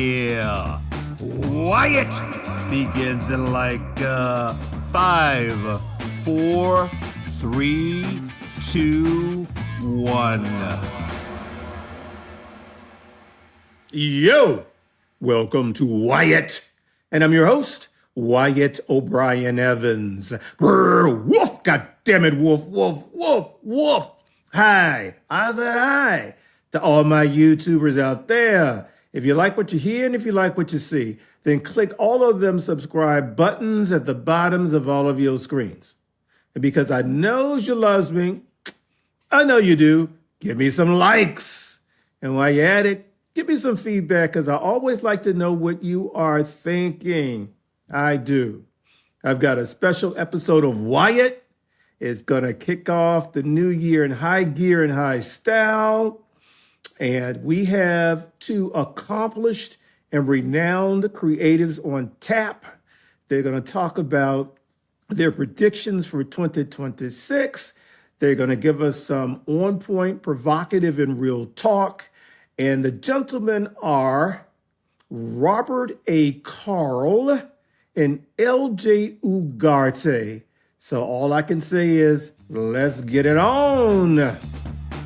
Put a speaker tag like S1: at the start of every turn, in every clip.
S1: Yeah. Wyatt begins in like 5, 4, 3, 2, 1. Yo! Welcome to Wyatt. And I'm your host, Wyatt O'Brien Evans. Grr, woof, goddammit, woof, woof, woof, woof. Hi, I said hi to all my YouTubers out there. If you like what you hear and if you like what you see, then click all of them subscribe buttons at the bottoms of all of your screens. And because I know you loves me, I know you do, give me some likes. And while you're at it, give me some feedback because I always like to know what you are thinking. I do. I've got a special episode of Wyatt. It's going to kick off the new year in high gear and high style. And we have two accomplished and renowned creatives on tap. They're going to talk about their predictions for 2026. They're going to give us some on-point, provocative, and real talk. And the gentlemen are Robert A. Karl and LJ Ugarte. So all I can say is, let's get it on.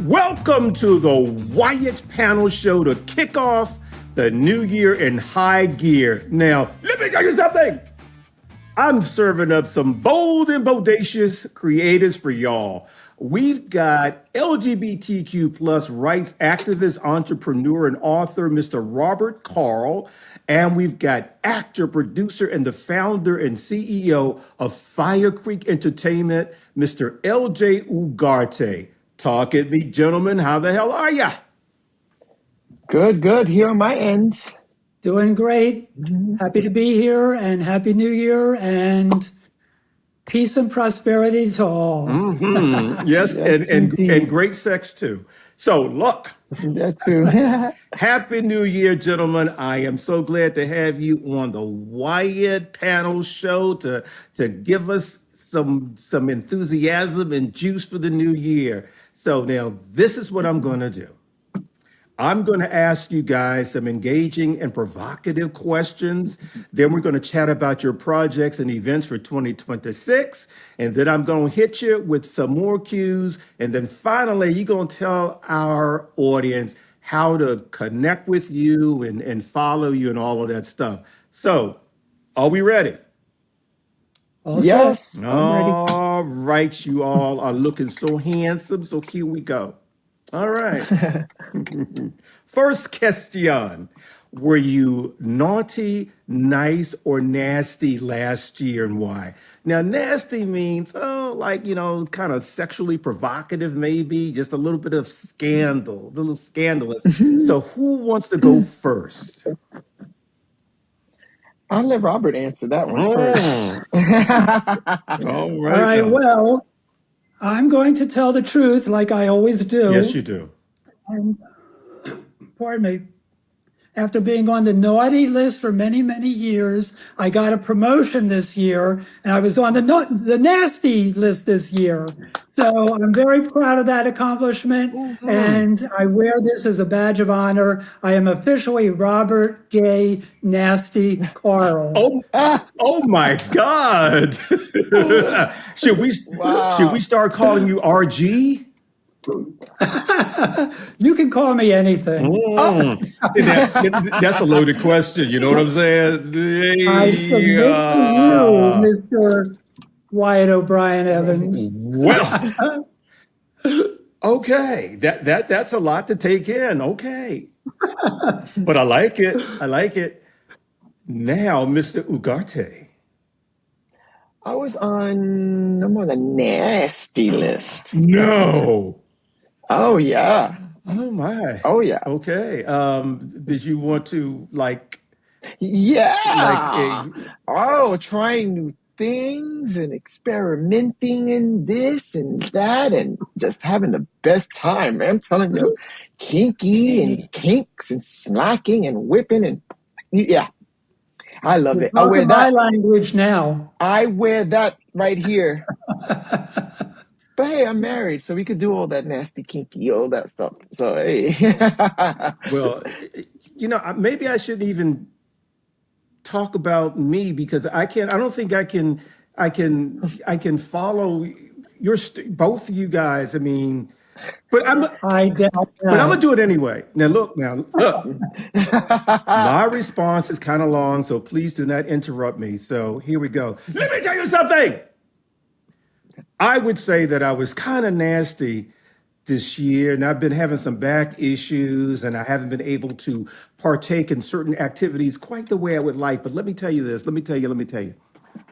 S1: Welcome to the Wyatt Panel Show to kick off the new year in high gear. Now, let me tell you something. I'm serving up some bold and bodacious creatives for y'all. We've got LGBTQ plus rights activist, entrepreneur, and author, Mr. Robert Karl. And we've got actor, producer, and the founder and CEO of Firecreek Entertainment, Mr. LJ Ugarte. Talk at me, gentlemen. How the hell are ya?
S2: Good. Here on my end.
S3: Doing great. Happy to be here and Happy New Year and peace and prosperity to all.
S1: Yes,
S2: Yes,
S1: and
S2: indeed.
S1: great sex too. So look,
S2: That too.
S1: Happy New Year, gentlemen. I am so glad to have you on the Wyatt Panel Show to give us some enthusiasm and juice for the new year. So now this is what I'm going to do. I'm going to ask you guys some engaging and provocative questions. Then we're going to chat about your projects and events for 2026. And then I'm going to hit you with some more cues. And then finally, you're going to tell our audience how to connect with you and follow you and all of that stuff. So, are we ready?
S3: Also,
S2: Yes, I'm ready.
S1: All right, you all are looking so handsome. So here we go. All right. First question. Were you naughty, nice, or nasty last year and why? Now, nasty means, kind of sexually provocative, maybe, just a little bit of scandal, a little scandalous. So, who wants to go first?
S2: I'll let Robert answer that one first.
S1: All
S3: all
S1: right.
S3: right,
S1: Now.
S3: well, I'm going to tell the truth like I always do.
S1: Yes, you do.
S3: And, pardon me. After being on the naughty list for many, many years, I got a promotion this year, and I was on the nasty list this year. So I'm very proud of that accomplishment, and I wear this as a badge of honor. I am officially Robert Gay Nasty Karl.
S1: Oh my God. Should we
S2: Wow.
S1: start calling you RG?
S3: You can call me anything.
S1: That's a loaded question. You know what I'm saying?
S3: I submit to you, Mr. Wyatt O'Brien Evans.
S1: Well, okay. That's a lot to take in. Okay. But I like it. Now, Mr. Ugarte.
S2: I'm on the nasty list.
S1: No.
S2: Oh, yeah.
S1: Oh my.
S2: Oh, yeah.
S1: Okay. Did you want to
S2: Yeah. Trying new things and experimenting in this and that and just having the best time, man. I'm telling you, kinky and kinks and smacking and whipping and yeah. I love it. I wear
S3: my
S2: that.
S3: language now.
S2: I wear that right here. But hey, I'm married, so we could do all that nasty, kinky, all that stuff. So hey.
S1: Well, maybe I shouldn't even talk about me because I don't think I can follow both of you guys. I mean, but
S3: I doubt
S1: but I'm
S3: that.
S1: gonna do it anyway. Now look. My response is kind of long, so please do not interrupt me. So here we go. Let me tell you something. I would say that I was kind of nasty this year, and I've been having some back issues, and I haven't been able to partake in certain activities quite the way I would like. But let me tell you this. Let me tell you.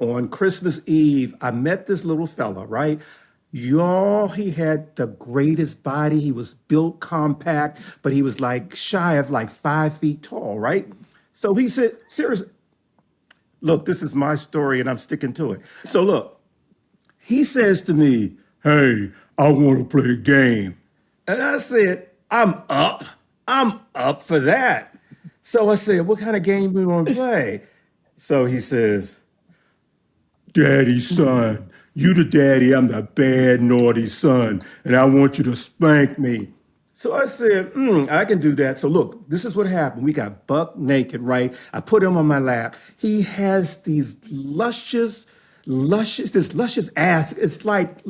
S1: On Christmas Eve, I met this little fella, right? Y'all, he had the greatest body. He was built compact, but he was like shy of like 5 feet tall, right? So he said, seriously, look, this is my story and I'm sticking to it. So look, he says to me, hey, I want to play a game. And I said, I'm up. I'm up for that. So I said, what kind of game we want to play? So he says, Daddy, son, you the daddy, I'm the bad, naughty son, and I want you to spank me. So I said, I can do that. So look, this is what happened. We got buck naked, right? I put him on my lap. He has these this luscious ass. It's like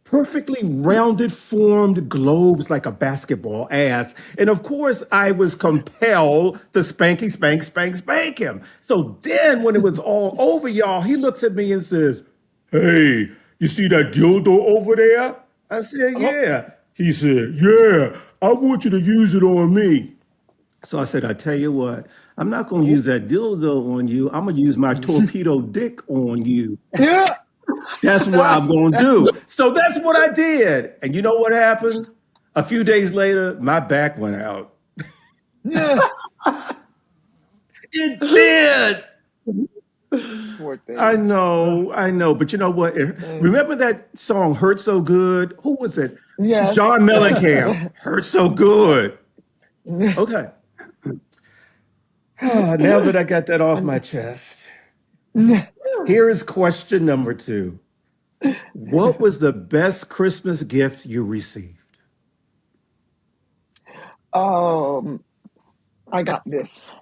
S1: perfectly rounded formed globes like a basketball ass. And of course, I was compelled to spank him. So then when it was all over, y'all, he looks at me and says, hey, you see that dildo over there? I said, yeah. He said, yeah, I want you to use it on me. So I said, I tell you what, I'm not going to use that dildo on you. I'm going to use my torpedo dick on you.
S2: Yeah.
S1: That's what I'm going to do. So that's what I did. And you know what happened? A few days later, my back went out.
S2: Yeah.
S1: It did.
S2: Poor thing.
S1: I know. But you know what? Remember that song, Hurt So Good? Who was it?
S2: Yes.
S1: John Mellencamp. Hurt So Good. Okay. Now that I got that off my chest, here is question number 2. What was the best Christmas gift you received?
S2: I got this.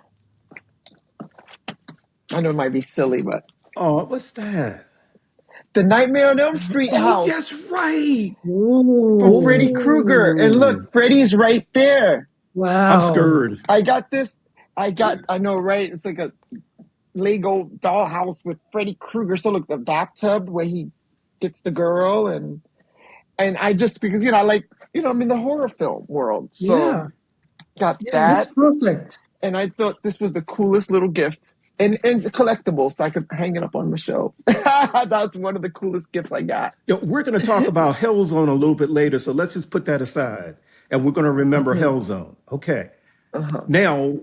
S2: I know it might be silly, but
S1: Oh, what's that?
S2: the Nightmare on Elm Street
S1: Oh,
S2: house
S1: yes, right.
S2: from Freddy Krueger. And look, Freddy's right there.
S1: I'm
S3: Wow.
S1: scared.
S2: I got this. I know, right? It's like a Lego dollhouse with Freddy Krueger. So look, the bathtub where he gets the girl, and I just, because I like, I'm in the horror film world, so
S3: Yeah.
S2: got
S3: Yeah, that's
S2: that,
S3: perfect.
S2: and I thought this was the coolest little gift, and it's collectible, so I could hang it up on the shelf. That's one of the coolest gifts I got.
S1: We're going to talk about Hellzone a little bit later, so let's just put that aside, and we're going to remember Hellzone. Okay. Now,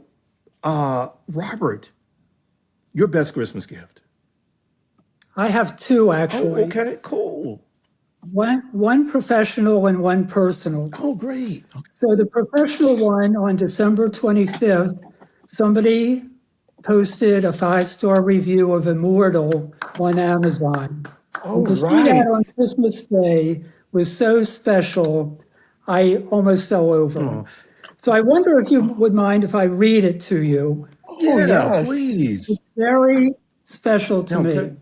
S1: Robert, your best Christmas gift.
S3: I have 2
S1: Oh,
S3: actually.
S1: okay, cool.
S3: One professional and one personal.
S1: Oh, great. Okay.
S3: So the professional one on December 25th, somebody posted a 5-star review of Immortal on Amazon.
S2: Oh,
S3: And to see
S2: right.
S3: that on Christmas Day was so special, I almost fell over. So I wonder if you would mind if I read it to you.
S2: Oh,
S1: Yeah,
S2: yes.
S1: please.
S3: It's very special to
S1: Okay.
S3: me.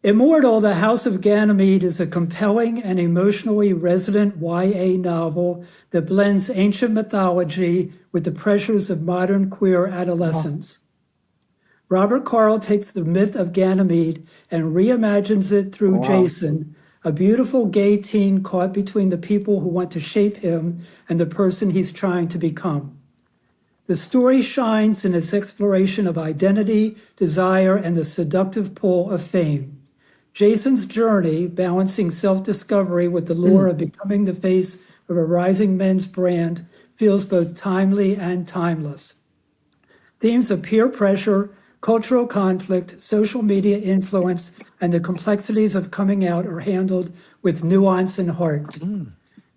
S3: Immortal, the House of Ganymede is a compelling and emotionally resonant YA novel that blends ancient mythology with the pressures of modern queer adolescence. Robert Karl takes the myth of Ganymede and reimagines it through Jason, a beautiful gay teen caught between the people who want to shape him and the person he's trying to become. The story shines in its exploration of identity, desire, and the seductive pull of fame. Jason's journey, balancing self-discovery with the lure of becoming the face of a rising men's brand, feels both timely and timeless. Themes of peer pressure, cultural conflict, social media influence, and the complexities of coming out are handled with nuance and heart.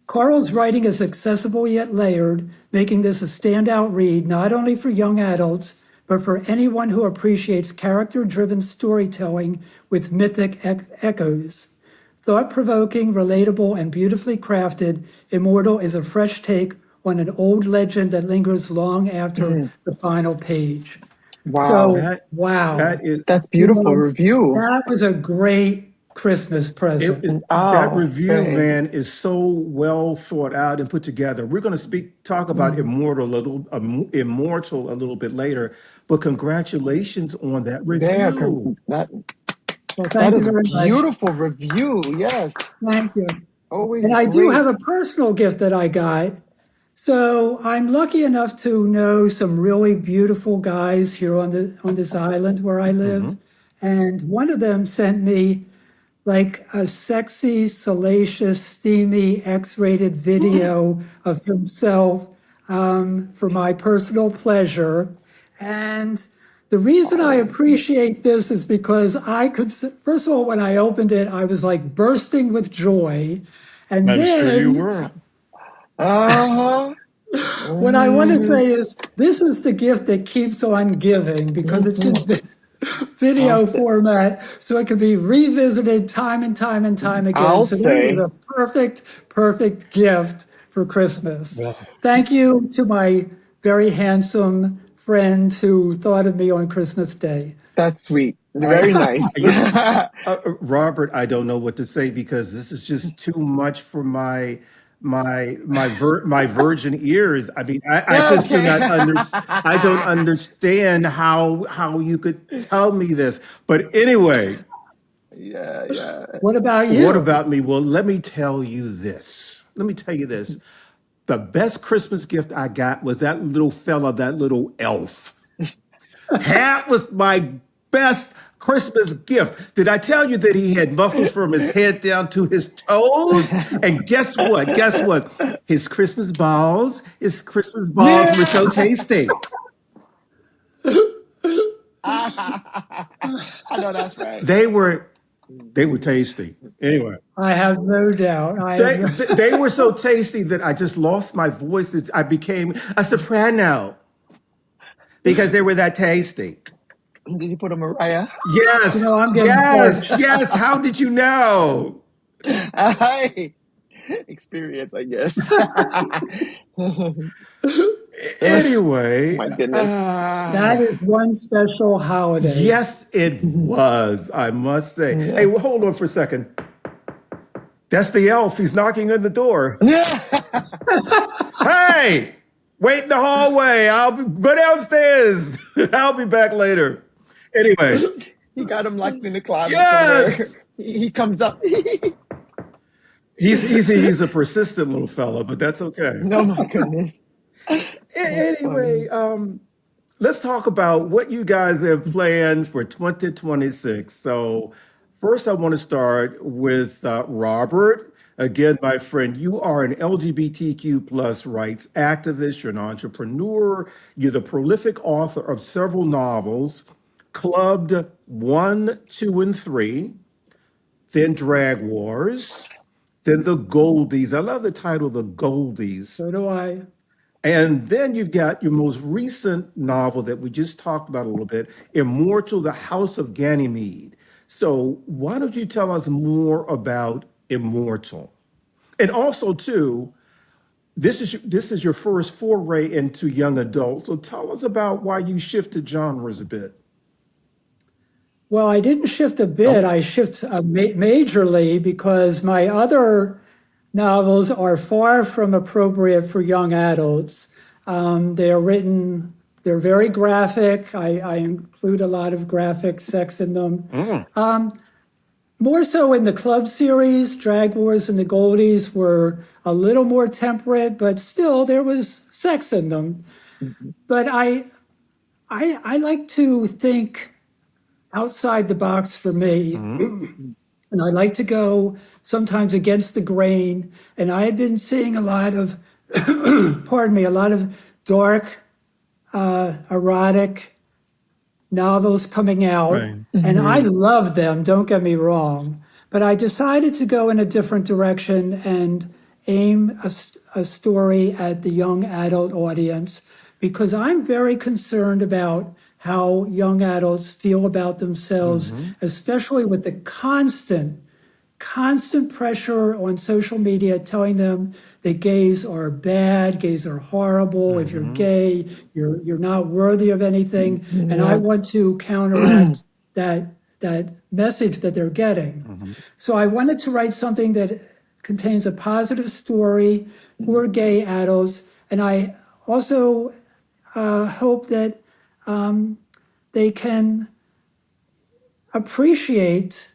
S3: Karl's writing is accessible yet layered, making this a standout read not only for young adults, but for anyone who appreciates character-driven storytelling with mythic echoes. Thought-provoking, relatable, and beautifully crafted, Immortal is a fresh take on an old legend that lingers long after the final page.
S2: Wow.
S3: So,
S1: That
S3: wow,
S1: that is
S2: That's
S3: you
S2: beautiful
S3: know,
S2: review.
S3: that was a great Christmas present.
S1: that
S2: Oh,
S1: review,
S2: say.
S1: man, is so well thought out and put together. We're going to talk about Immortal a little bit later, but congratulations on that
S2: There,
S1: review.
S3: Well,
S2: that
S3: thank you
S2: is
S3: very much.
S2: beautiful review. Yes.
S3: Thank you.
S2: Always
S3: And I do
S2: great.
S3: have a personal gift that I got. So I'm lucky enough to know some really beautiful guys here on this island where I live. And one of them sent me like a sexy, salacious, steamy, X-rated video of himself for my personal pleasure. And the reason I appreciate this is because I could, first of all, when I opened it, I was like bursting with joy. And
S1: I'm sure you
S3: then
S1: were.
S2: Uh-huh.
S3: what I want to
S2: Mm-hmm.
S3: say is this is the gift that keeps on giving because it's in video
S2: I'll say,
S3: format, so it can be revisited time and time and time again.
S2: I'll
S3: So that is
S2: say,
S3: a perfect, perfect gift for Christmas.
S1: Well,
S3: Thank you to my very handsome friend who thought of me on Christmas Day.
S2: that's sweet.
S1: I,
S2: Very nice.
S1: Robert, I don't know what to say because this is just too much for my virgin ears. I mean, I just do
S2: Okay.
S1: not I don't understand how you could tell me this. But anyway,
S2: Yeah, yeah.
S3: What about
S1: what
S3: you?
S1: about me? Well, let me tell you this. Let me tell you this. The best Christmas gift I got was that little fella, that little elf. That was my best Christmas gift. Did I tell you that he had muscles from his head down to his toes? And guess what? Guess what? His Christmas balls were so tasty.
S2: I know that's right.
S1: They were they were tasty. Anyway,
S3: I have no doubt. I have
S1: they
S3: no,
S1: they were so tasty that I just lost my voice. I became a soprano because they were that tasty.
S2: Did you put a Mariah?
S1: Yes,
S3: I'm getting
S1: yes,
S3: parched.
S1: yes. How did you know?
S2: Hi. Experience, I guess.
S1: Anyway,
S2: My goodness.
S3: That is one special holiday.
S1: yes, it was, I must say. Hey,
S2: Yeah.
S1: well, hold on for a second. That's the elf. He's knocking on the door. Hey, wait in the hallway. Go downstairs. I'll be back later. Anyway,
S2: He got him locked in the closet somewhere.
S1: yes,
S2: He comes up.
S1: he's a persistent little fella, but that's okay.
S2: Oh my goodness. That's
S1: Anyway,
S2: funny.
S1: let's talk about what you guys have planned for 2026. So, first, I want to start with Robert. Again, my friend, you are an LGBTQ plus rights activist. You're an entrepreneur. You're the prolific author of several novels, Clubbed 1, 2, and 3, then Drag Wars, then The Goldies. I love the title, The Goldies.
S3: So do I.
S1: And then you've got your most recent novel that we just talked about a little bit, Immortal, the House of Ganymede. So why don't you tell us more about Immortal? And also, too, this is your first foray into young adult. So tell us about why you shifted genres a bit.
S3: Well, I didn't shift a bit.
S1: Oh,
S3: I shift majorly because my other novels are far from appropriate for young adults. They are written, they're very graphic. I include a lot of graphic sex in them.
S1: mm,
S3: More so in the club series, Drag Wars and the Goldies were a little more temperate, but still there was sex in them. But I like to think outside the box for me.
S1: mm,
S3: And I like to go sometimes against the grain. And I had been seeing a lot of, pardon me, a lot of dark, erotic novels coming out.
S1: right.
S3: And I
S2: Hmm.
S3: love them, don't get me wrong. But I decided to go in a different direction and aim a story at the young adult audience because I'm very concerned about how young adults feel about themselves,
S1: Hmm.
S3: especially with the constant constant pressure on social media telling them that gays are bad, gays are horrible. If you're gay, you're not worthy of anything. And I want to counteract that message that they're getting. So I wanted to write something that contains a positive story for gay adults. And I also hope that they can appreciate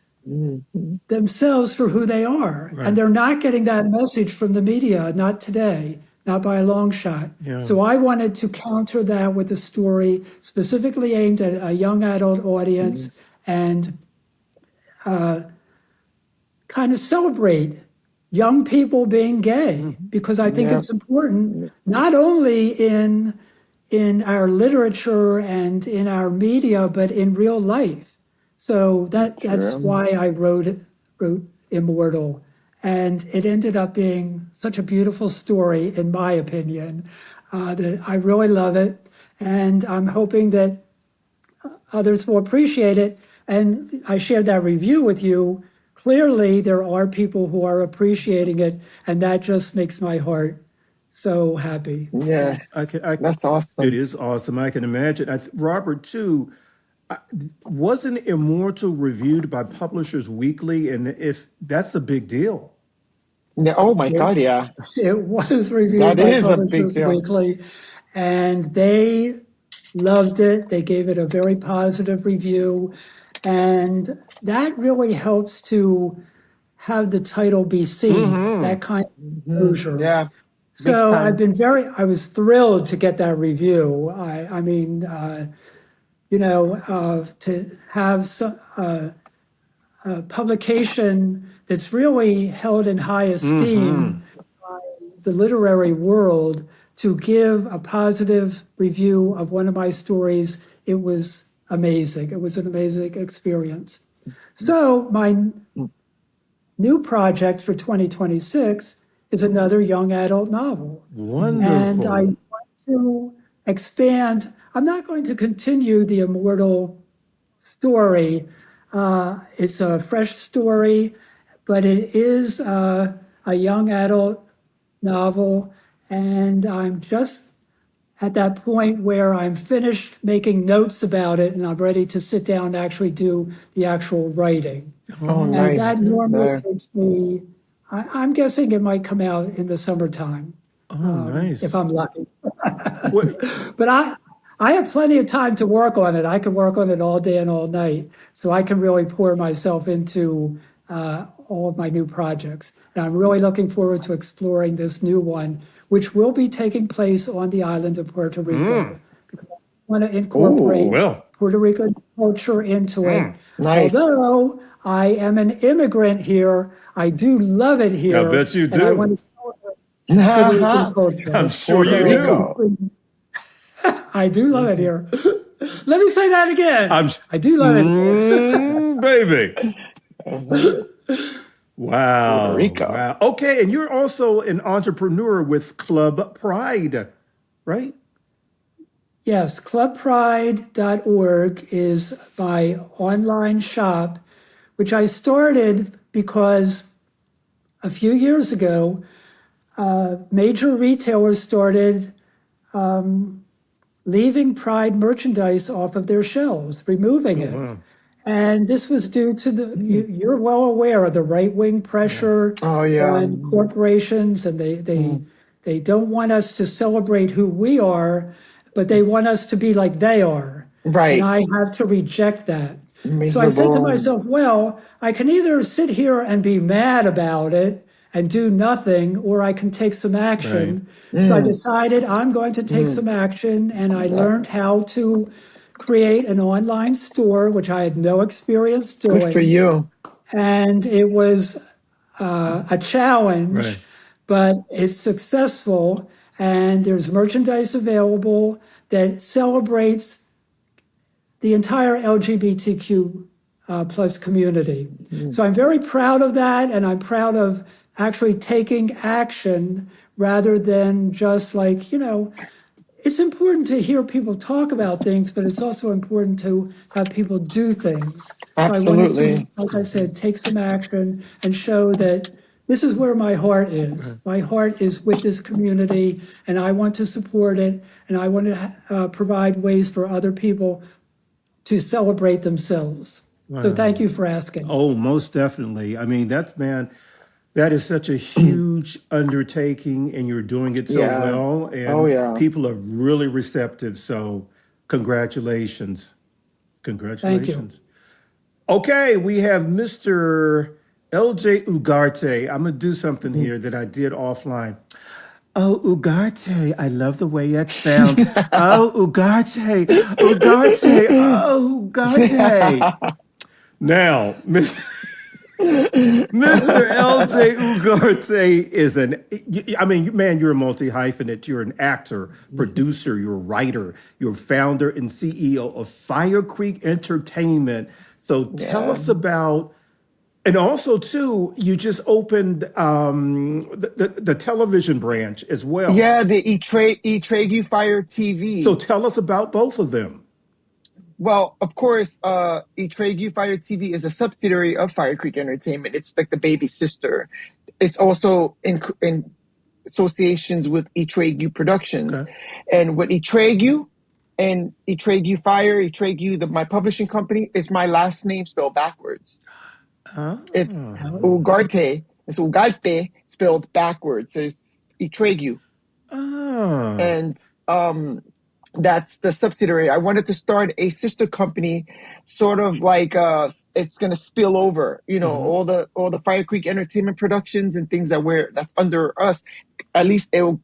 S3: themselves for who they are.
S1: Right.
S3: And they're not getting that message from the media, not today, not by a long shot.
S1: Yeah.
S3: So I wanted to counter that with a story specifically aimed at a young adult audience and kind of celebrate young people being gay, because I think it's important, not only in our literature and in our media, but in real life. So that's why I wrote Immortal. And it ended up being such a beautiful story, in my opinion, that I really love it. And I'm hoping that others will appreciate it. And I shared that review with you. Clearly, there are people who are appreciating it, and that just makes my heart so happy.
S2: Yeah, that's awesome.
S1: It is awesome. I can imagine. Robert, too, wasn't Immortal reviewed by Publishers Weekly? And if that's a big deal.
S2: Yeah, oh my God, yeah.
S3: It was reviewed
S2: That
S3: by
S2: is a big
S3: Publishers
S2: deal.
S3: Weekly, and they loved it. They gave it a very positive review, and that really helps to have the title be seen, that kind of exposure.
S2: Yeah.
S3: So I was thrilled to get that review. I mean, to have a publication that's really held in high esteem by the literary world to give a positive review of one of my stories, it was amazing. It was an amazing experience. So my new project for 2026 is another young adult novel.
S1: Wonderful.
S3: And I want to expand. I'm not going to continue the Immortal story. It's a fresh story, but it is a young adult novel. And I'm just at that point where I'm finished making notes about it and I'm ready to sit down and actually do the actual writing.
S2: Oh, nice.
S3: And that normally takes me, I'm guessing it might come out in the summertime.
S1: Nice.
S3: If I'm lucky. But I have plenty of time to work on it. I can work on it all day and all night. So I can really pour myself into all of my new projects. And I'm really looking forward to exploring this new one, which will be taking place on the island of Puerto Rico. Because I want to incorporate Puerto Rican culture into it.
S2: Nice.
S3: Although I am an immigrant here, I do love it here.
S1: I bet you do.
S3: I want to celebrate Puerto Rican culture.
S1: I'm sure you do.
S3: I do love it here. Let me say that again. I do love it here.
S1: Baby. Wow.
S2: Puerto Rico.
S1: Wow. Okay, and you're also an entrepreneur with Club Pride, right?
S3: Yes, clubpride.org is my online shop, which I started because a few years ago, major retailers started leaving Pride merchandise off of their shelves, removing it.
S1: Wow.
S3: And this was due to you're well aware of the right-wing pressure on corporations, and they don't want us to celebrate who we are, but they want us to be like they are.
S2: Right.
S3: And I have to reject that. So I said to myself, well, I can either sit here and be mad about it and do nothing, or I can take some action. So I decided I'm going to take some action, and I learned how to create an online store, which I had no experience doing.
S2: Good for you.
S3: And it was a challenge, but it's successful. And there's merchandise available that celebrates the entire LGBTQ plus community. So I'm very proud of that, and I'm proud of actually taking action rather than just it's important to hear people talk about things, but it's also important to have people do things. So I wanted to,
S2: Absolutely.
S3: like I said, take some action and show that this is where my heart is. My heart is with this community, and I want to support it, and I want to provide ways for other people to celebrate themselves. So thank you for asking.
S1: Oh, most definitely. I mean, that is such a huge undertaking, and you're doing it so
S2: Yeah.
S1: well,
S2: Oh,
S1: and
S2: yeah.
S1: people are really receptive. So, congratulations.
S3: Thank you.
S1: Congratulations. Okay, we have Mr. LJ Ugarte. I'm going to do something here that I did offline. Oh, Ugarte, I love the way that sounds. Oh, Ugarte, Ugarte, oh, Ugarte. Now, Mr. LJ Ugarte is I mean, man, you're a multi-hyphenate. You're an actor, producer, you're a writer, you're founder and CEO of Firecreek Entertainment. So tell
S2: Yeah.
S1: us about, and also too, you just opened the television branch as well.
S2: Yeah, the Etragu Fire TV.
S1: So tell us about both of them.
S2: Well, of course, Etragu Fire TV is a subsidiary of Firecreek Entertainment. It's like the baby sister. It's also in associations with Etragu Productions.
S1: Okay.
S2: And with Etragu and Etragu Fire, Etragu, my publishing company, is my last name spelled backwards. It's Ugarte. It's Ugarte spelled backwards. So it's Etragu.
S1: Ah.
S2: And that's the subsidiary. I wanted to start a sister company, sort of like it's gonna spill over, all the Firecreek Entertainment productions and things that's under us. At least it'll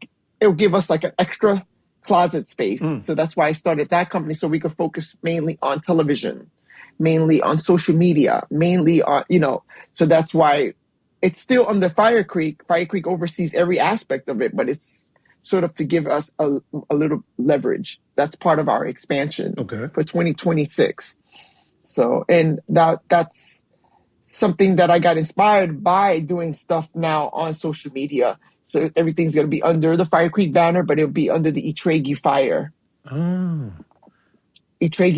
S2: give us like an extra closet space. So that's why I started that company, so we could focus mainly on television, mainly on social media, mainly on, so that's why it's still under Firecreek. Firecreek oversees every aspect of it, but it's sort of to give us a little leverage. That's part of our expansion for 2026. So, and that's something that I got inspired by, doing stuff now on social media. So everything's going to be under the Firecreek banner, but it'll be under the Etragu Fire. Etragu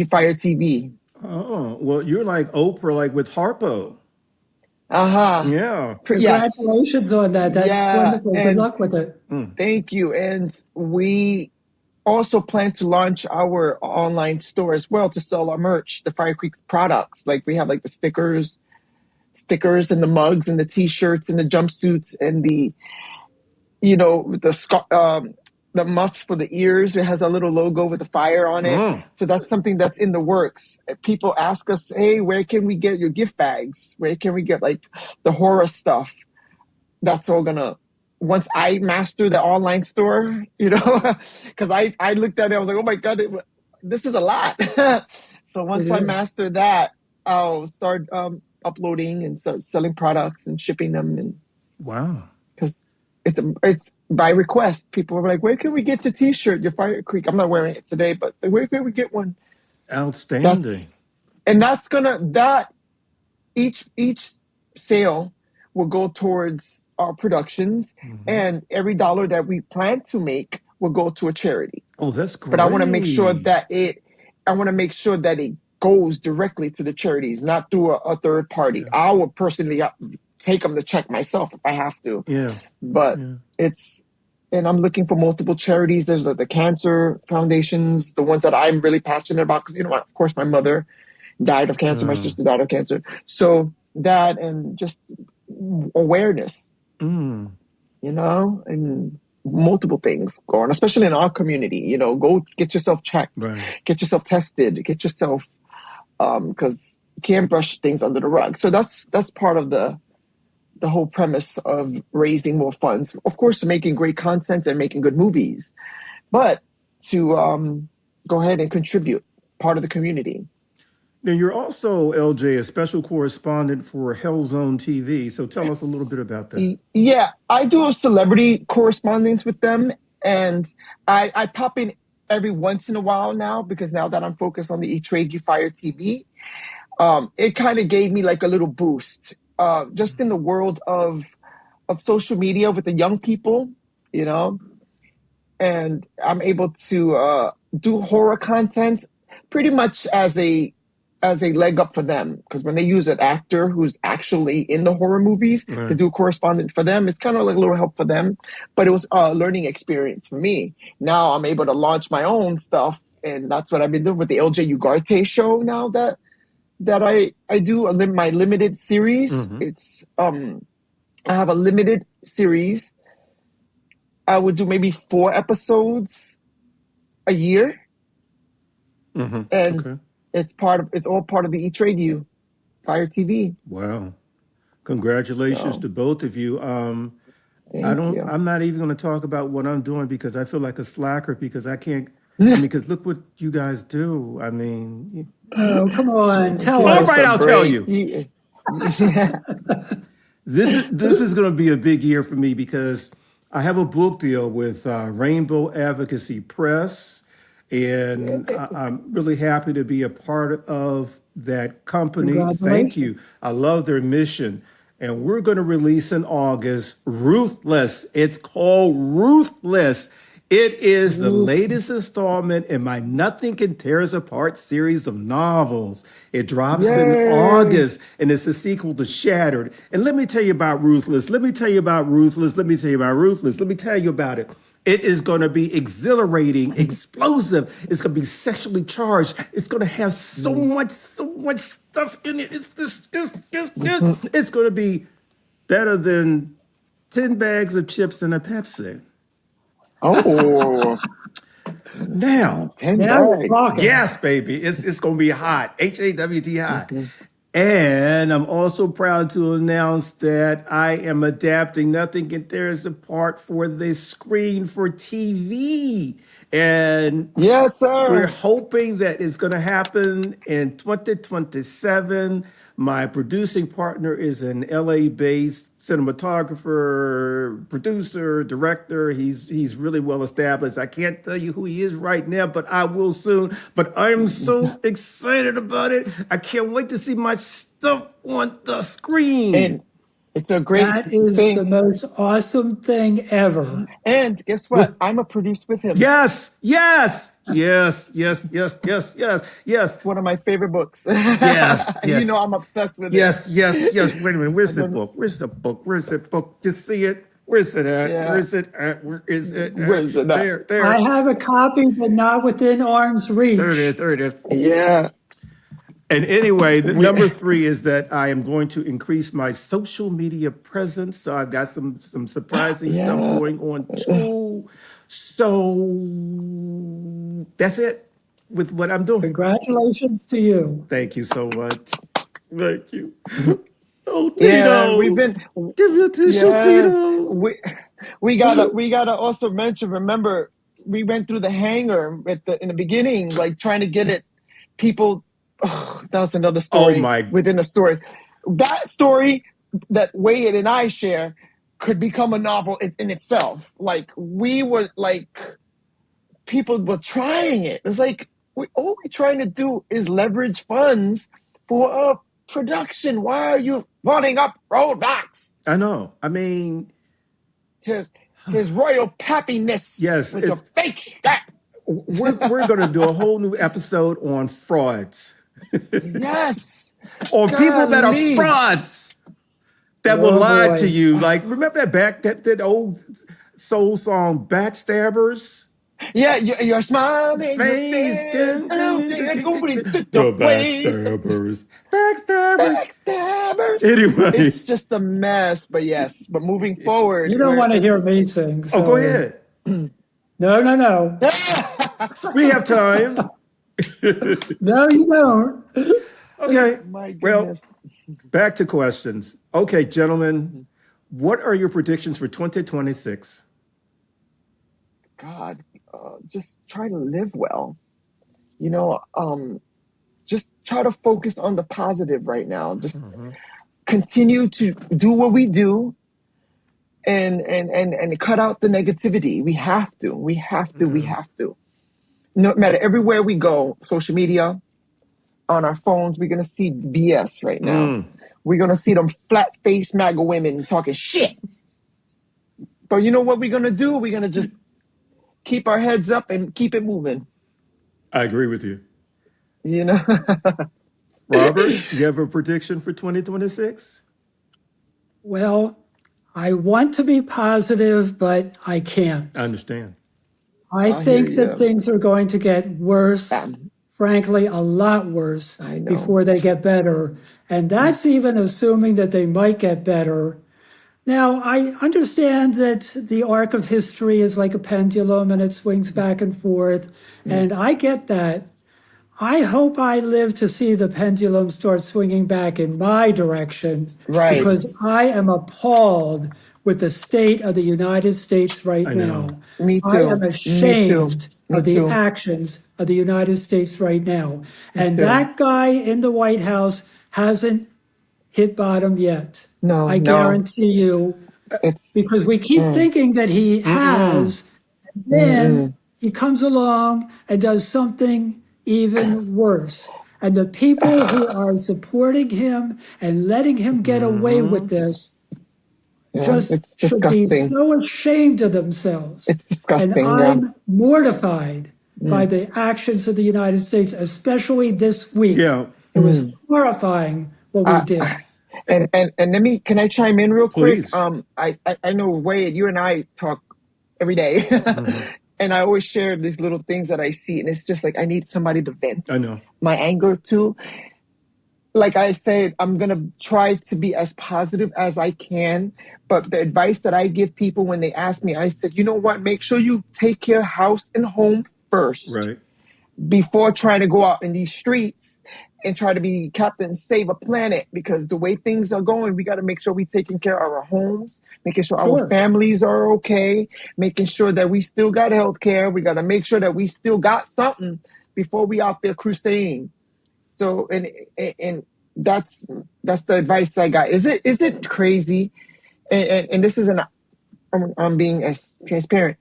S2: Fire TV.
S1: Oh, well, you're like Oprah, like with Harpo.
S2: Uh-huh.
S1: Yeah.
S2: Yes.
S3: Congratulations on that. That's wonderful. Good luck with it.
S2: Thank you. And we also plan to launch our online store as well to sell our merch, the Firecreek products. Like we have like the stickers and the mugs and the t-shirts and the jumpsuits and the muffs for the ears. It has a little logo with a fire on it. So that's something that's in the works. People ask us, hey, where can we get your gift bags? Where can we get like the horror stuff? That's all gonna, once I master the online store, because I looked at it, I was like, oh my God, this is a lot. So once I master that, I'll start uploading and start selling products and shipping them. And
S1: wow.
S2: Because it's by request. People are like, where can we get your t-shirt, your Firecreek? I'm not wearing it today, but where can we get one?
S1: Outstanding.
S2: Each sale will go towards our productions, and every dollar that we plan to make will go to a charity.
S1: Oh, that's great.
S2: But I want to make sure that it goes directly to the charities, not through a third party.
S1: Yeah.
S2: I will personally take them to check myself if I have to.
S1: Yeah.
S2: But and I'm looking for multiple charities. There's the cancer foundations, the ones that I'm really passionate about, because, of course, my mother died of cancer. My sister died of cancer. So that, and just awareness, and multiple things going on, especially in our community. Go get yourself checked, get yourself tested, get yourself, because you can't brush things under the rug. So that's part of the whole premise of raising more funds. Of course, making great content and making good movies, but to go ahead and contribute, part of the community.
S1: Now, you're also, LJ, a special correspondent for Hell Zone TV. So tell us a little bit about that.
S2: Yeah, I do a celebrity correspondence with them, and I pop in every once in a while now, because now that I'm focused on the Etragu Fire TV, it kind of gave me like a little boost, just in the world of social media with the young people, and I'm able to do horror content pretty much as a leg up for them, because when they use an actor who's actually in the horror movies to do correspondent for them, it's kind of like a little help for them. But it was a learning experience for me. Now I'm able to launch my own stuff, and that's what I've been doing with the Ugarte show now that I do my limited series. It's I have a limited series. I would do maybe 4 episodes a year, and it's all part of the E-Trade U Fire TV.
S1: Wow. Congratulations to both of you.
S2: Thank you.
S1: I'm not even going to talk about what I'm doing because I feel like a slacker because I can't. I mean, because look what you guys do. I mean,
S3: Oh, come on, tell
S1: all
S3: us.
S1: right, I'll tell you.
S2: Yeah.
S1: This is going to be a big year for me because I have a book deal with Rainbow Advocacy Press, and I'm really happy to be a part of that company. Thank
S3: Congratulations.
S1: you. I love their mission. And we're going to release in August Ruthless. It's called Ruthless. It is the latest installment in my Nothing Can Tear Us Apart series of novels. It drops in
S2: Yay.
S1: August, and it's a sequel to Shattered. And let me tell you about Ruthless. Let me tell you about Ruthless. Let me tell you about Ruthless. Let me tell you about it. It is going to be exhilarating, explosive. It's going to be sexually charged. It's going to have so much stuff in it. It's just. It's going to be better than 10 bags of chips and a Pepsi.
S2: Oh,
S1: Now,
S2: 10
S3: Now we're
S2: bags.
S3: talking.
S1: yes, baby, it's going to be hot. HAWT hot. And I'm also proud to announce that I am adapting Nothing Can Tear Us Apart for the screen for TV. And
S2: Yes,
S1: we're
S2: sir.
S1: hoping that it's going to happen in 2027. My producing partner is an LA-based cinematographer, producer, director. He's really well established. I can't tell you who he is right now, but I will soon. But I'm so excited about it. I can't wait to see my stuff on the screen.
S2: And it's a great
S3: That is
S2: thing.
S3: the most awesome thing ever.
S2: And guess what? I'm a producer with him.
S1: Yes.
S2: It's one of my favorite books.
S1: Yes.
S2: You know I'm obsessed with it.
S1: Yes. Wait a minute. Where's the book? Where's the book? Just see it. Where's it at?
S2: Yeah.
S1: Where is it at? Where is it at?
S2: Where's it at?
S1: There.
S3: I have a copy, but not within arm's reach.
S1: There it is.
S2: Yeah.
S1: And anyway, the number 3 is that I am going to increase my social media presence. So I've got some surprising stuff going on too. So that's it with what I'm doing.
S3: Congratulations to you.
S1: Thank you so much. Thank you. Oh, Tito.
S2: Yeah, we've been.
S1: Give me a tissue,
S2: Yes,
S1: Tito.
S2: we gotta also mention. Remember, we went through the hangar in the beginning, like trying to get it. People, that's another story.
S1: Oh, my.
S2: Within a story. That story that Wyatt and I share could become a novel in itself. Like we were like, people were trying it. It's like all we're trying to do is leverage funds for a production. Why are you running up roadblocks?
S1: I know. I mean,
S2: His royal pappiness.
S1: Yes,
S2: with your fake shit.
S1: we're going to do a whole new episode on frauds.
S2: Yes.
S1: On people that are
S2: Golly.
S1: frauds that will
S3: Oh,
S1: lie
S3: boy.
S1: to you. Like, remember that old soul song, Backstabbers?
S2: Yeah, you're smiling.
S1: Face
S2: The
S1: Backstabbers.
S2: backstabbers.
S1: Anyway.
S2: It's just a mess, but yes. But moving forward.
S3: You don't want to hear me sing.
S1: Oh,
S3: so-
S1: go ahead.
S3: No.
S1: We have time.
S3: No, you don't.
S1: Okay.
S2: My
S1: Well,
S2: goodness.
S1: back to questions. Okay, gentlemen, what are your predictions for 2026?
S2: God, just try to live well. Just try to focus on the positive right now. Just continue to do what we do and cut out the negativity. We have to. No matter everywhere we go, social media, on our phones, we're gonna see BS right now. We're gonna see them flat-faced MAGA women talking shit. But you know what we're gonna do? We're gonna just keep our heads up and keep it moving.
S1: I agree with you.
S2: You know?
S1: Robert, you have a prediction for 2026?
S3: Well, I want to be positive, but I can't.
S1: I understand.
S3: I
S2: I hear
S3: think that
S2: you.
S3: things are going to get worse, frankly, a lot worse
S2: I know.
S3: before they get better. And that's even assuming that they might get better. Now, I understand that the arc of history is like a pendulum and it swings back and forth. And I get that. I hope I live to see the pendulum start swinging back in my direction
S2: Right.
S3: because I am appalled with the state of the United States right
S1: I know.
S3: now.
S2: Me
S3: I
S2: too.
S3: am
S2: Me too.
S3: ashamed
S2: Me
S3: of the
S2: too.
S3: actions of the United States right now.
S2: Me
S3: And
S2: too.
S3: that guy in the White House hasn't hit bottom yet.
S2: No,
S3: I
S2: no.
S3: guarantee you,
S2: It's
S3: because we keep thinking that he has, and then he comes along and does something even worse. And the people who are supporting him and letting him get away with this just
S2: it's
S3: should be
S2: disgusting.
S3: so ashamed of themselves.
S2: It's
S3: And
S2: disgusting.
S3: I'm mortified by the actions of the United States, especially this week.
S1: Yeah.
S3: It was horrifying what we did.
S2: And let me, can I chime in real quick?
S1: Please.
S2: I know, Wade, you and I talk every day. And I always share these little things that I see, and it's just like I need somebody to vent
S1: I know.
S2: my anger to. Like I said, I'm gonna try to be as positive as I can. But the advice that I give people when they ask me, I said, you know what? Make sure you take care of house and home first
S1: Right.
S2: before trying to go out in these streets and try to be Captain Save a Planet, because the way things are going, we got to make sure we're taking care of our homes, making sure our families are okay, making sure that we still got health care. We got to make sure that we still got something before we out there crusading. So, and that's the advice I got. Is it crazy? And this isn't, I'm being as transparent,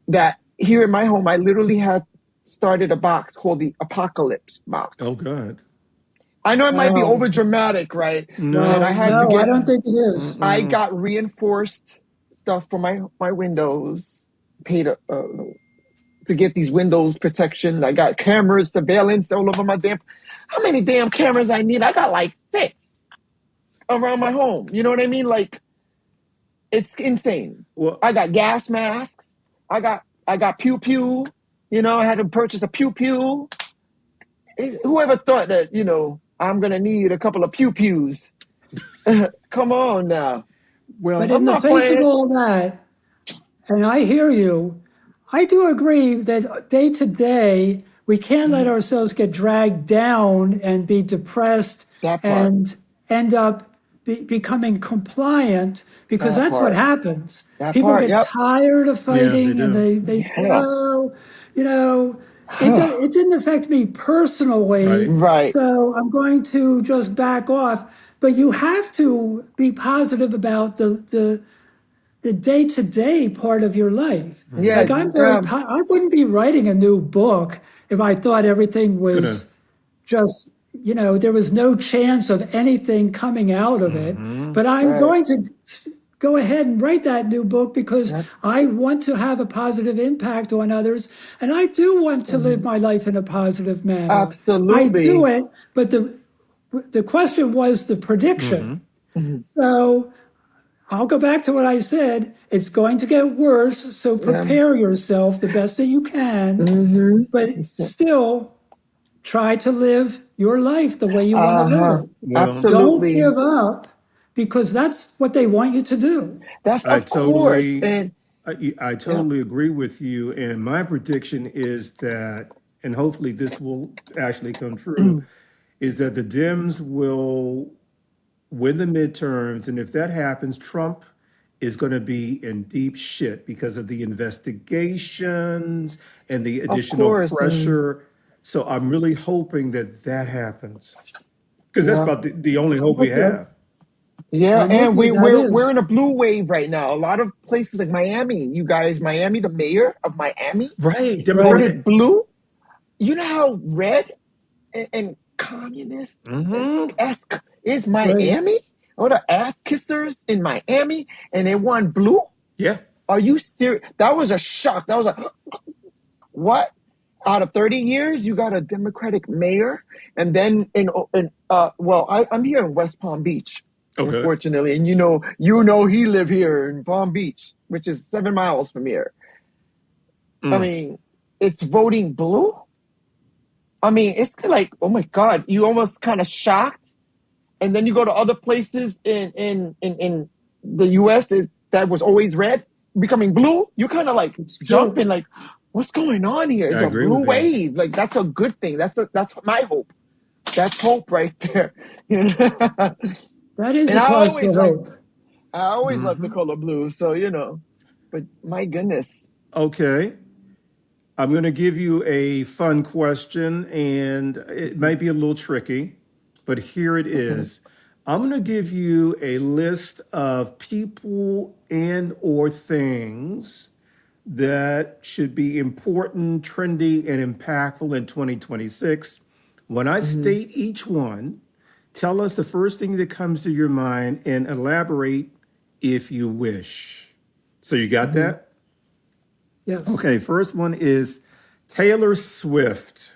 S2: that here in my home, I literally had started a box called the Apocalypse box.
S1: Oh, God.
S2: I know it might be
S3: Wow.
S2: over dramatic, right?
S1: No.
S2: And I had to
S3: No,
S2: get,
S3: I don't think it is.
S2: I got reinforced stuff for my windows, paid to get these windows protection. I got cameras, surveillance all over my how many damn cameras I need? I got like 6 around my home. You know what I mean? Like, it's insane.
S1: Well,
S2: I got gas masks. I got pew pew. You know, I had to purchase a pew pew. Whoever thought that, I'm gonna need a couple of pew pews? Come on now.
S1: well,
S3: But
S2: I'm
S3: in the
S2: not
S3: face of
S2: playing.
S3: all that, and I hear you, I do agree that day to day, we can't let ourselves get dragged down and be depressed
S2: That part.
S3: and end up becoming compliant, because
S2: That
S3: that's what
S2: part.
S3: happens.
S2: That
S3: People
S2: part,
S3: get
S2: yep.
S3: tired of fighting and
S1: do.
S3: they
S2: Yeah.
S3: oh, it didn't affect me personally,
S1: Right.
S3: so I'm going to just back off. But you have to be positive about the day-to-day part of your life.
S2: Yeah.
S3: Like I wouldn't be writing a new book if I thought everything was just, there was no chance of anything coming out of it. But I'm going to go ahead and write that new book because I want to have a positive impact on others. And I do want to live my life in a positive manner.
S2: Absolutely.
S3: I do it, but the question was the prediction. So I'll go back to what I said. It's going to get worse, so prepare yourself the best that you can, but still try to live your life the way you want to live it.
S1: Well,
S3: Don't
S2: Absolutely.
S3: give up, because that's what they want you to do.
S2: That's
S1: I
S2: of course.
S1: totally,
S2: And
S1: I totally agree with you. And my prediction is that, and hopefully this will actually come true, is that the Dems will win the midterms. And if that happens, Trump is going to be in deep shit because of the investigations and the additional
S2: course.
S1: pressure. So I'm really hoping that that happens, because that's about the only hope we have.
S2: yeah,
S3: I'm
S2: and
S3: with you, that
S2: we're
S3: is.
S2: in a blue wave right now. A lot of places like Miami, you guys, Miami, the mayor of Miami
S1: Right.
S2: voted blue. You know how red and communist esque is Miami? Or the ass kissers in Miami, and they won blue.
S1: Yeah.
S2: Are you serious? That was a shock. That was like, what? Out of 30 years, you got a Democratic mayor, and then I'm here in West Palm Beach,
S1: Okay.
S2: unfortunately, and he live here in Palm Beach, which is 7 miles from here. I mean, it's voting blue. I mean, it's like, oh my God, you almost kind of shocked, and then you go to other places in the U.S. That was always red, becoming blue. You kind of like
S3: It's true.
S2: jumping, like, what's going on here? It's
S1: I
S2: a
S1: agree
S2: blue
S1: with you.
S2: wave. Like that's a good thing. That's my hope. That's hope right there. And
S3: That is a
S2: I
S3: cause for
S2: always like
S3: hope.
S2: I always love the color blue. So but my goodness.
S1: Okay. I'm going to give you a fun question, and it might be a little tricky, but here it is. I'm going to give you a list of people and or things that should be important, trendy, and impactful in 2026. When I
S2: Mhm.
S1: state each one, tell us the first thing that comes to your mind and elaborate if you wish. So you got
S2: Mhm.
S1: that?
S3: Yes.
S1: Okay, first one is Taylor Swift.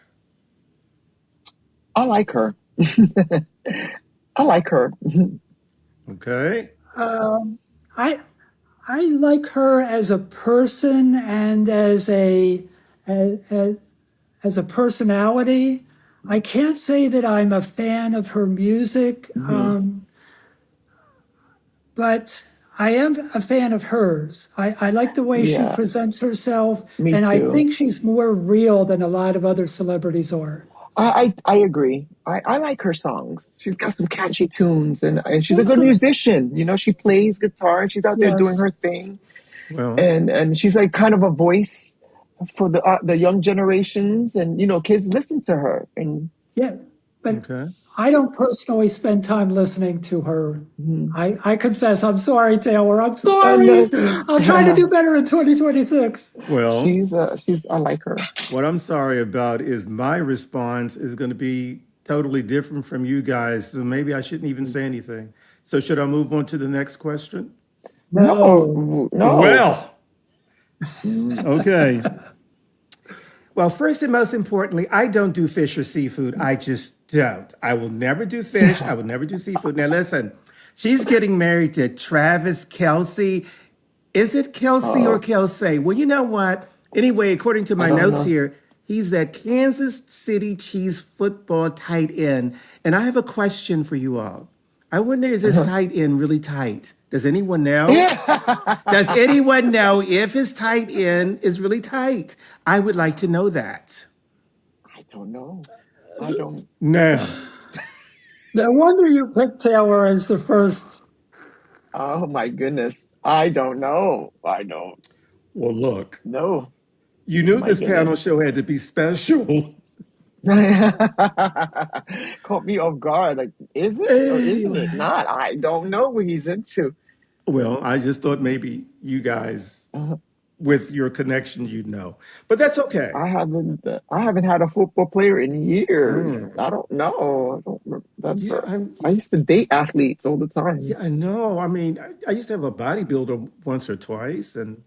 S2: I like her. I like her.
S1: Okay.
S3: Um, I I like her as a person and as, as a personality. I can't say that I'm a fan of her music,
S2: Mhm.
S3: but I am a fan of hers. I like the way she
S2: Yeah,
S3: presents herself,
S2: me
S3: and I
S2: too.
S3: think she's more real than a lot of other celebrities are.
S2: I agree. I like her songs. She's got some catchy tunes, and she's a
S3: That's
S2: good
S3: the
S2: musician. She plays guitar and she's out there doing
S3: yes,
S2: her thing.
S1: Well,
S2: And she's like kind of a voice for the young generations, and kids listen to her. And
S3: yeah, but
S1: okay.
S3: I don't personally spend time listening to her.
S2: mhm.
S3: I confess, I'm sorry, Taylor. I'm
S2: and
S3: sorry. I'll try to do better in 2026.
S1: Well,
S2: she's I like her.
S1: what I'm sorry about is my response is going to be totally different from you guys. So maybe I shouldn't even say anything. So should I move on to the next question?
S3: No.
S2: No, no.
S1: Well, okay. Well, first and most importantly, I don't do fish or seafood. I just don't. I will never do fish. I will never do seafood. Now, listen, she's getting married to Travis Kelsey. Is it Kelsey or
S2: Oh,
S1: Kelsey? Well, you know what? Anyway, according to
S2: I
S1: my
S2: don't
S1: notes
S2: know.
S1: here, he's that Kansas City Chiefs football tight end. And I have a question for you all. I wonder, is this tight end really tight? Does anyone know? Does
S2: Yeah.
S1: anyone know if his tight end is really tight? I would like to know that.
S2: I don't know. I don't.
S1: Now,
S3: No wonder you picked Taylor as the first.
S2: Oh my goodness. I don't know. I don't
S1: well, look,
S2: know.
S1: you
S2: Oh
S1: knew
S2: my
S1: this
S2: goodness.
S1: panel show had to be special.
S2: Caught me off guard. Like, is it or isn't it
S3: Anyway,
S2: not? I don't know what he's into.
S1: Well, I just thought maybe you guys,
S2: Uh,
S1: with your connections, you'd know. But that's okay.
S2: I haven't had a football player in years. I
S1: Mm.
S2: don't know. I don't
S1: Yeah,
S2: remember. I used to date athletes all the time.
S1: yeah, I know. I mean, I used to have a bodybuilder once or twice, and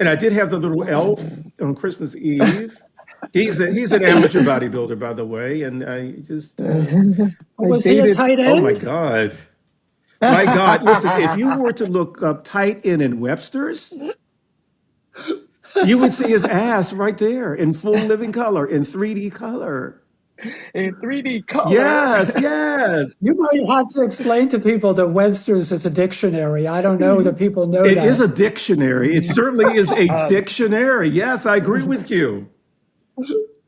S1: I did have the little elf
S2: Oh.
S1: on Christmas Eve. He's an amateur bodybuilder, by the way, and I just
S2: I
S3: was he a
S2: dated.
S3: tight
S1: oh my
S3: end?
S1: God, my God! Listen, if you were to look up tight end in Webster's, you would see his ass right there in full living color, in 3D color.
S2: In 3D color.
S1: Yes, yes.
S3: You might have to explain to people that Webster's is a dictionary. I don't know that people know
S1: It is
S3: that.
S1: a dictionary. It certainly is a dictionary. Yes, I agree with you.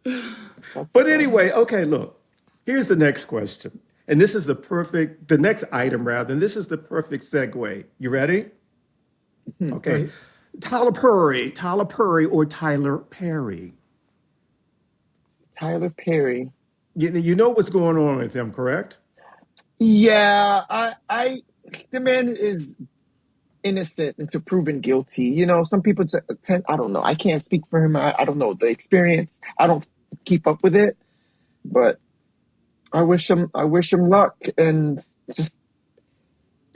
S2: That's
S1: But
S2: funny.
S1: anyway, okay, look, here's the next question. And this is the next item rather, and this is the perfect segue. You ready? Okay.
S3: Great.
S1: Tyler Perry or Tyler Perry.
S2: Tyler Perry.
S1: You know what's going on with him, correct?
S2: Yeah, the man is innocent until proven guilty. Some people tend, I don't know. I can't speak for him. I don't know the experience. I don't keep up with it, but I wish him luck and just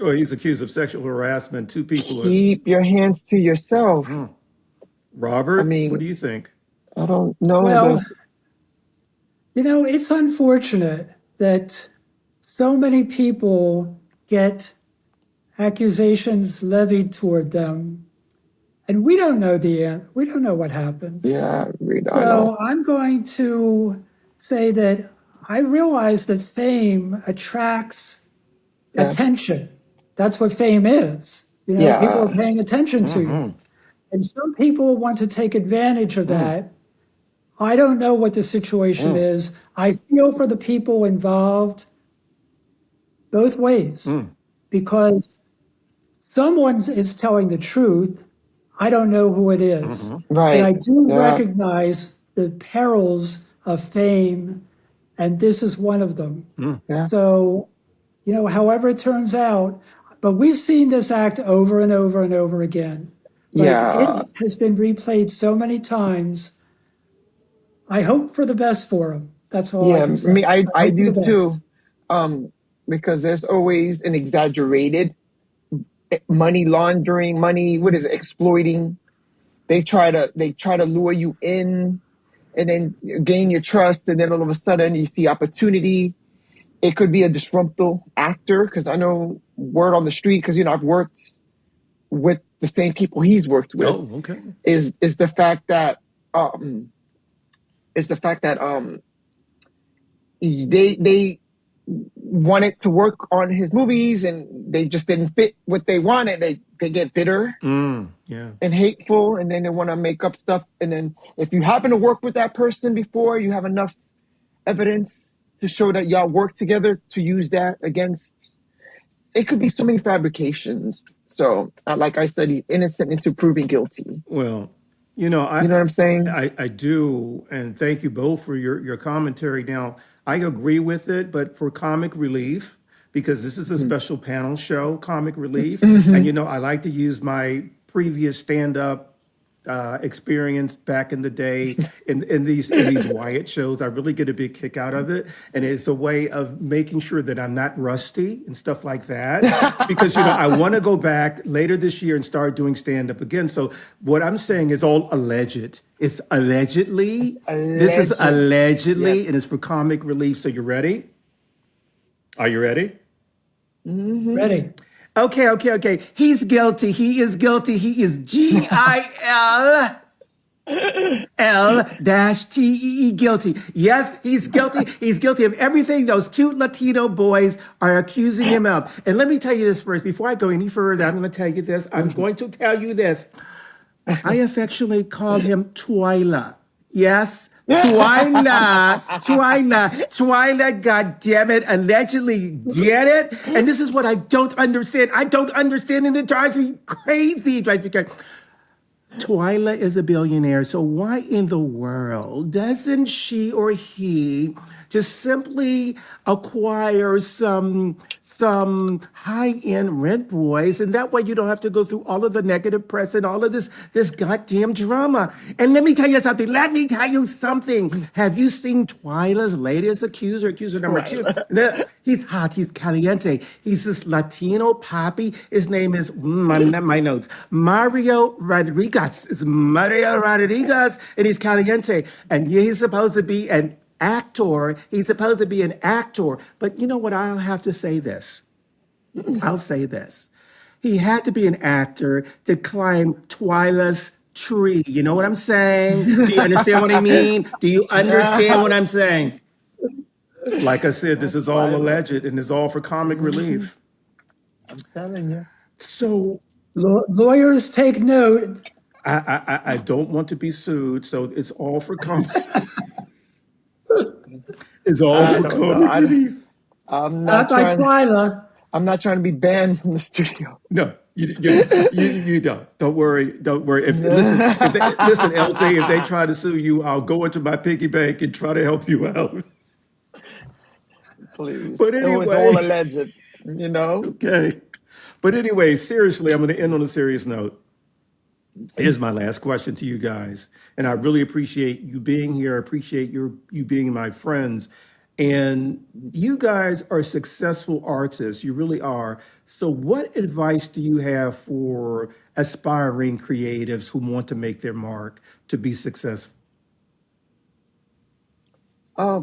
S1: Well, he's accused of sexual harassment. Two people are.
S2: Keep your hands to yourself. I
S1: Robert, what
S2: mean,
S1: do you think?
S2: I don't know.
S3: Well, it's unfortunate that so many people get accusations levied toward them, and we don't know what happened.
S2: Yeah, I know.
S3: So I'm going to say that I realize that fame attracts
S2: Yeah,
S3: attention. That's what fame is. People are
S2: yeah,
S3: paying attention to you. And some people want to take advantage of that. I don't know what the situation is. I feel for the people involved both ways because someone is telling the truth. I don't know who it is. But
S2: right.
S3: I do
S2: Yeah,
S3: recognize the perils of fame, and this is one of them.
S2: yeah,
S3: So, however it turns out, but we've seen this act over and over and over again. Like
S2: yeah,
S3: it has been replayed so many times. I hope for the best for him. That's all I
S2: yeah.
S3: can say. I
S2: I
S3: hope for
S2: do
S3: the
S2: too.
S3: best.
S2: Because there's always an exaggerated money laundering, what is it, exploiting. They try to lure you in and then gain your trust, and then all of a sudden you see opportunity. It could be a disgruntled actor, because I know word on the street, because I've worked with the same people he's worked with,
S1: Oh, okay.
S2: is the fact that is the fact that they wanted to work on his movies and they just didn't fit what they wanted. They get bitter
S1: Yeah.
S2: and hateful, and then they want to make up stuff. And then if you happen to work with that person before, you have enough evidence to show that y'all work together to use that against. It could be so many fabrications. So, like I said, he's innocent until proven guilty.
S1: Well,
S2: You know what I'm saying?
S1: I do, and thank you both for your commentary. Now, I agree with it, but for comic relief, because this is a special panel show, comic relief, and I like to use my previous stand-up experience back in the day in these Wyatt shows. I really get a big kick out of it, and it's a way of making sure that I'm not rusty and stuff like that. Because I want to go back later this year and start doing stand up again. So what I'm saying is all alleged. It's allegedly. This is
S2: Alleged.
S1: allegedly,
S2: Yes.
S1: and it's for comic relief. So you ready? Are you ready?
S3: Ready?
S1: Okay. He's guilty. He is guilty. He is GILL-TEE guilty. Yes, he's guilty. He's guilty of everything those cute Latino boys are accusing him of. And let me tell you this first. Before I go any further, I'm going to tell you this. I'm going to tell you this. I affectionately call him Twyla. Yes, Twyla, God damn it, allegedly did it. And this is what I don't understand. I don't understand, and it drives me crazy. It drives me crazy. Twyla is a billionaire, so why in the world doesn't she or he just simply acquire some high-end rent boys, and that way you don't have to go through all of the negative press and all of this goddamn drama. And let me tell you something. Have you seen Twyla's latest accuser number two? He's hot. He's caliente. He's this Latino papi. His name is my notes. Mario Rodriguez. It's Mario Rodriguez, and he's caliente. And he's supposed to be an actor. He's supposed to be an actor. But you know what? I'll have to say this. I'll say this. He had to be an actor to climb Twyla's tree. You know what I'm saying? Do you understand what I mean? Do you understand what I'm saying? Like I said, this is all alleged and it's all for comic relief.
S2: I'm telling you.
S1: So
S3: Lawyers take note.
S1: I don't want to be sued, so it's all for comic. It's all for comic relief.
S2: I'm
S3: Not
S2: not
S3: by
S2: trying.
S3: Twyla.
S2: I'm not trying to be banned from the studio.
S1: No, you don't. Don't worry. Don't worry. Listen, LJ, if they try to sue you, I'll go into my piggy bank and try to help you out.
S2: Please.
S1: But
S2: It was
S1: anyway,
S2: all alleged.
S1: okay. But anyway, seriously, I'm going to end on a serious note. Here's my last question to you guys, and I really appreciate you being here. I appreciate you being my friends. And you guys are successful artists. You really are. So, what advice do you have for aspiring creatives who want to make their mark to be successful?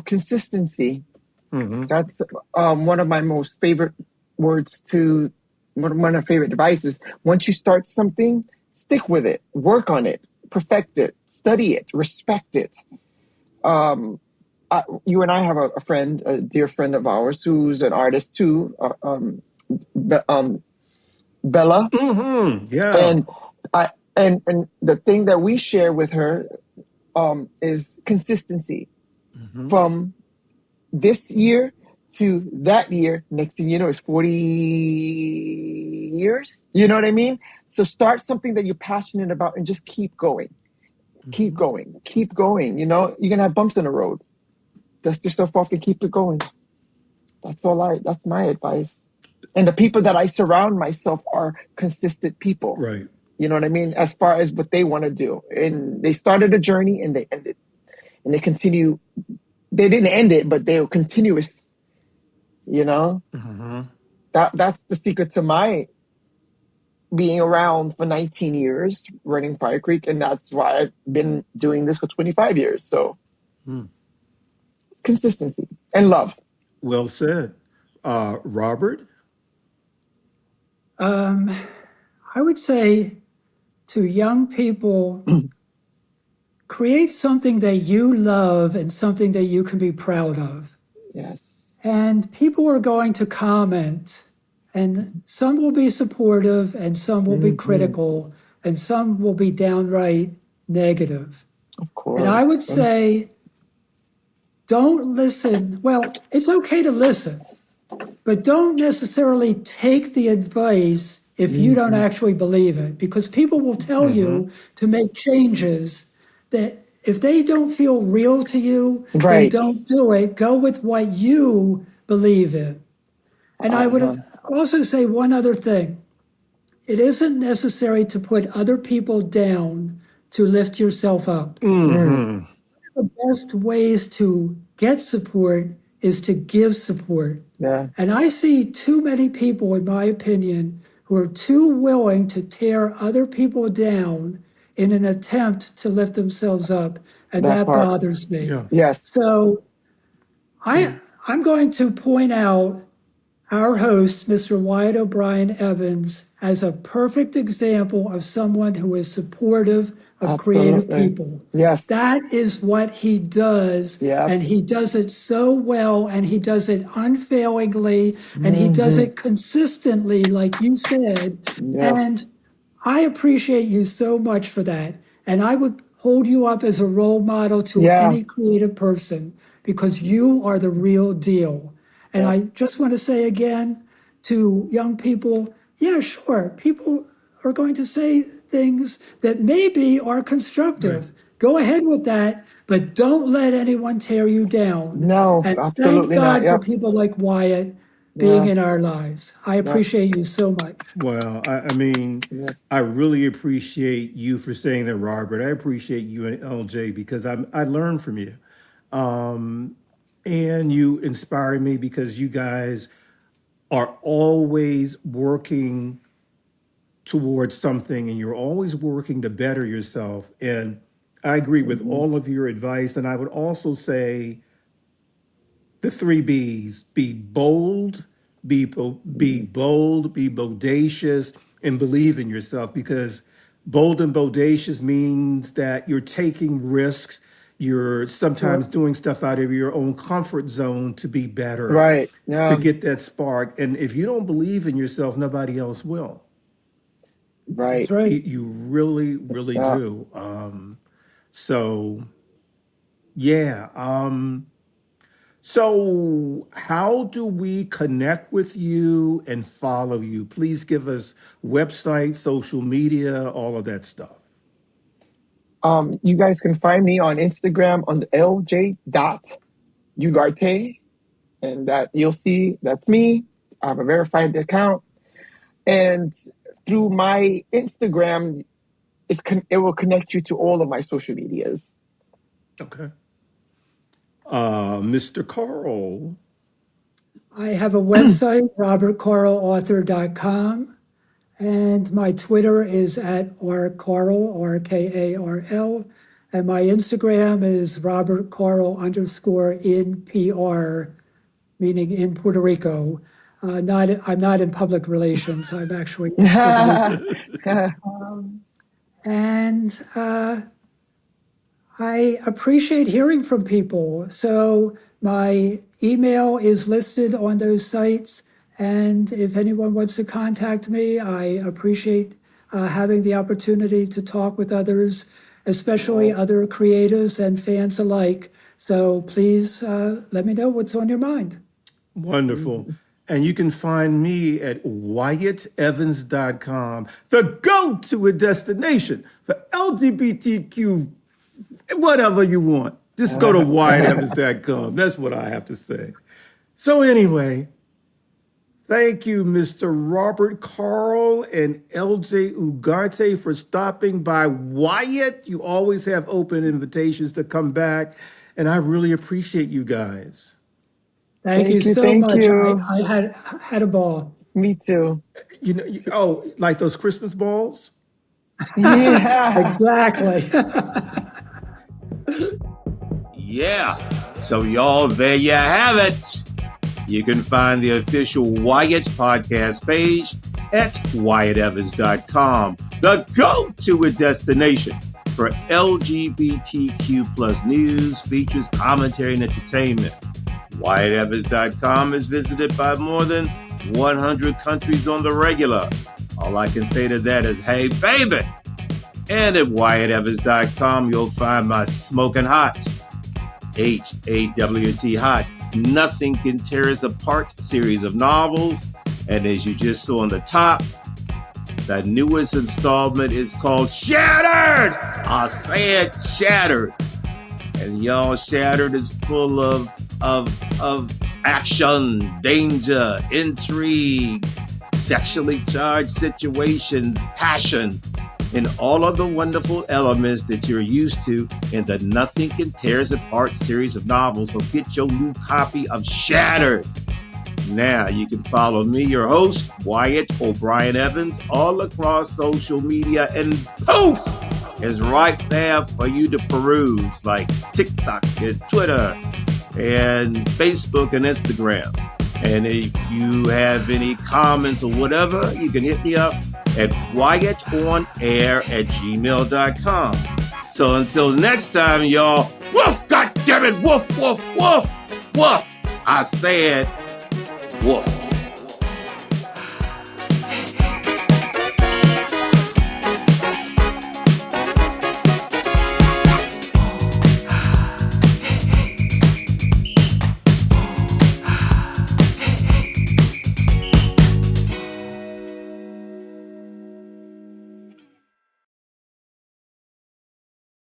S2: Consistency.
S1: Hmm.
S2: That's one of my most favorite words to one of my favorite devices. Once you start something, stick with it, work on it, perfect it, study it, respect it. Um, you and I have a friend, a dear friend of ours, who's an artist too, Bella,
S1: Yeah.
S2: and and the thing that we share with her is consistency
S1: Hmm.
S2: from this year to that year. Next thing you know, is 40 years. You know what I mean? So start something that you're passionate about and just keep going, keep
S1: Hmm.
S2: going, keep going. You know, you're gonna have bumps in the road. Dust yourself off and keep it going. That's my advice. And the people that I surround myself are consistent people.
S1: Right.
S2: You know what I mean? As far as what they want to do. And they started a journey and they ended. And they continue. They didn't end it, but they were continuous, you know?
S1: Hmm.
S2: That's the secret to my being around for 19 years running Firecreek, and that's why I've been doing this for 25 years. So consistency and love.
S1: Well said. Robert?
S3: Um, I would say to young people, create something that you love and something that you can be proud of.
S2: Yes.
S3: And people are going to comment, and some will be supportive, and some will be
S2: Hmm.
S3: critical, and some will be downright negative.
S2: Of
S3: And I
S2: course.
S3: would say, don't listen. Well, it's okay to listen, but don't necessarily take the advice if you don't
S2: Hmm.
S3: actually believe it, because people will tell
S1: Hmm.
S3: you to make changes that if they don't feel real to you, then
S2: Right.
S3: don't do it. Go with what you believe in. And I
S2: Uh-huh.
S3: would also say one other thing. It isn't necessary to put other people down to lift yourself up.
S2: Mm.
S1: Hmm.
S3: The best ways to get support is to give support.
S2: Yeah.
S3: And I see too many people, in my opinion, who are too willing to tear other people down in an attempt to lift themselves up. And
S2: That
S3: that
S2: part.
S3: bothers me.
S1: Yeah.
S2: Yes.
S3: So I'm going to point out our host, Mr. Wyatt O'Brien Evans, as a perfect example of someone who is supportive of creative
S2: Absolutely.
S3: people.
S2: Yes.
S3: That is what he does,
S2: Yep.
S3: and he does it so well, and he does it unfailingly, and he does
S2: Hmm.
S3: it consistently, like you said.
S2: Yes.
S3: And I appreciate you so much for that. And I would hold you up as a role model to
S2: Yeah.
S3: any creative person because you are the real deal. And
S2: Yep.
S3: I just want to say again to young people, yeah, sure, people are going to say things that maybe are
S1: Right.
S3: constructive. Go ahead with that, but don't let anyone tear you down.
S2: No,
S3: And thank
S2: absolutely not.
S3: God for
S2: Yep.
S3: people like Wyatt being
S2: Yeah.
S3: in our lives. I
S2: Yep.
S3: appreciate you so much.
S1: Well, I mean,
S2: Yes.
S1: I really appreciate you for saying that, Robert. I appreciate you and LJ because I learned from you. Um, and you inspire me because you guys are always working towards something and you're always working to better yourself. And I agree with
S2: Hmm.
S1: all of your advice. And I would also say the three B's: be bold, be bold, be bodacious, and believe in yourself. Because bold and bodacious means that you're taking risks. You're
S2: Yep.
S1: sometimes doing stuff out of your own comfort zone to be better,
S2: Right.
S1: to
S2: Yeah.
S1: get that spark. And if you don't believe in yourself, nobody else will.
S3: That's
S2: Right.
S1: You,
S3: right.
S1: you really, really
S2: Yeah.
S1: do. So yeah. So, how do we connect with you and follow you? Please give us website, social media, all of that stuff.
S2: You guys can find me on Instagram on the LJ dot Ugarte, and that you'll see that's me. I have a verified account, and through my Instagram, it will connect you to all of my social medias.
S1: Okay. Mr. Karl.
S3: I have a website, robertkarlauthor.com, and my Twitter is at rkarl, R-K-A-R-L, and my Instagram is robertkarl_in PR, meaning in Puerto Rico. I'm not in public relations. I'm actually in Puerto Rico. And I appreciate hearing from people. So my email is listed on those sites. And if anyone wants to contact me, I appreciate having the opportunity to talk with others, especially other creatives and fans alike. So please let me know what's on your mind.
S1: Wonderful. And you can find me at WyattEvans.com, the go-to destination for LGBTQ, whatever you want. Just go to WyattEvans.com. That's what I have to say. So anyway, thank you, Mr. Robert Karl and LJ Ugarte, for stopping by Wyatt. You always have open invitations to come back, and I really appreciate you guys.
S3: Thank you so
S2: thank
S3: much.
S2: you.
S3: I had a ball.
S2: Me too.
S1: You know, like those Christmas balls?
S2: Yeah.
S3: Exactly.
S4: Yeah. So, y'all, there you have it. You can find the official Wyatt podcast page at WyattEvans.com, the go-to destination for LGBTQ plus news, features, commentary, and entertainment. WyattEvans.com is visited by more than 100 countries on the regular. All I can say to that is, hey, baby. And at WyattEvans.com, you'll find my smoking hot, HAWT hot, Nothing Can Tear Us Apart series of novels. And as you just saw on the top, the newest installment is called Shattered. I said Shattered. And y'all, Shattered is full of action, danger, intrigue, sexually charged situations, passion, and all of the wonderful elements that you're used to in the Nothing Can Tear Us Apart series of novels. So get your new copy of Shattered. Now you can follow me, your host, Wyatt O'Brien Evans, all across social media, and poof is right there for you to peruse, like TikTok and Twitter and Facebook and Instagram. And if you have any comments or whatever, you can hit me up at WyattOnAir@gmail.com. So until next time, y'all, woof, goddammit, woof, woof, woof, woof. I said woof.